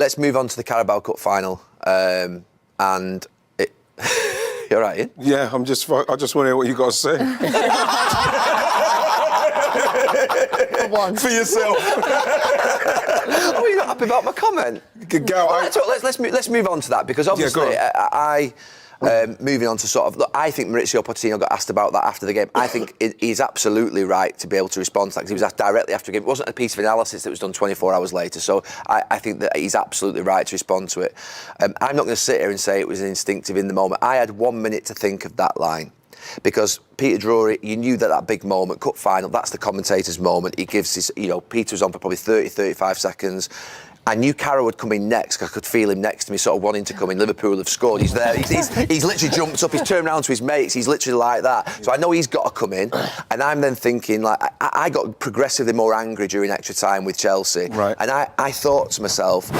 let's move on to the Carabao Cup final. And it... You're right, Ian? Yeah, I just want to hear what you got to say. For once. For yourself. Oh, you're not happy about my comment? Let's move on to that, because obviously moving on to sort of, look, I think Maurizio Pochettino got asked about that after the game. I think he's absolutely right to be able to respond to that, because he was asked directly after the game. It wasn't a piece of analysis that was done 24 hours later, so I think that he's absolutely right to respond to it. I'm not going to sit here and say it was instinctive in the moment. I had 1 minute to think of that line, because Peter Drury, you knew that big moment, cup final, that's the commentator's moment. He gives his, Peter was on for probably 30, 35 seconds. I knew Carroll would come in next, because I could feel him next to me, sort of wanting to come in. Liverpool have scored. He's there. He's literally jumped up. He's turned around to his mates. He's literally like that. So I know he's got to come in. And I'm then thinking, like, I got progressively more angry during extra time with Chelsea. Right. And I thought to myself,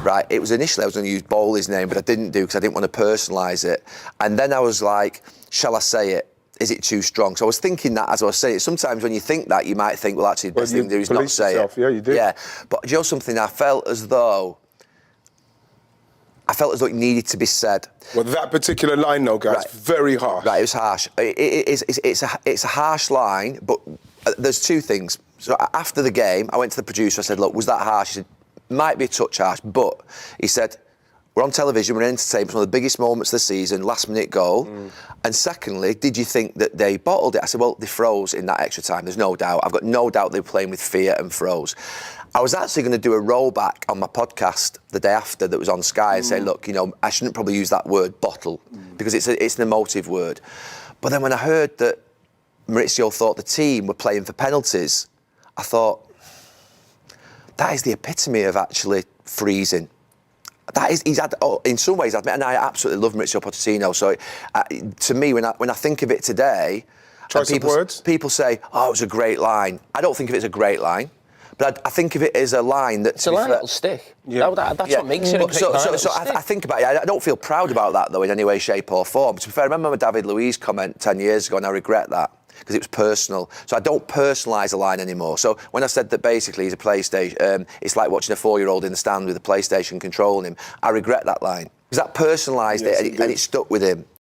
right, it was initially I was going to use Bowley's name, but I didn't do, because I didn't want to personalise it. And then I was like, shall I say it? Is it too strong? So I was thinking that as I was saying it. Sometimes when you think that, you might think, well, actually, the best thing to do is not say it. Yeah, you do. Yeah, but do you know something? I felt as though it needed to be said. Well, that particular line, though, guys, very harsh. Right, it was harsh. It's a harsh line, but there's two things. So after the game, I went to the producer. I said, look, was that harsh? He said, might be a touch harsh, but he said, we're on television, we're entertained, one of the biggest moments of the season, last-minute goal. And secondly, did you think that they bottled it? I said, well, they froze in that extra time, there's no doubt. I've got no doubt they were playing with fear and froze. I was actually going to do a rollback on my podcast the day after that was on Sky and say, look, I shouldn't probably use that word, bottle, because it's an emotive word. But then when I heard that Maurizio thought the team were playing for penalties, I thought, that is the epitome of actually freezing. He's had, in some ways, and I absolutely love Maurizio Pochettino. So, to me, when I think of it today, people say, "Oh, it was a great line." I don't think of it as a great line, but I think of it as a line that. It's a line that'll stick. Yeah. That's what makes it a great line. So I think about it. I don't feel proud about that though in any way, shape, or form. To be fair, I remember my David Luiz comment 10 years ago, and I regret that, because it was personal. So I don't personalise a line anymore. So when I said that basically he's a PlayStation, it's like watching a 4-year-old in the stand with a PlayStation controlling him, I regret that line. Because that personalised it, and it stuck with him.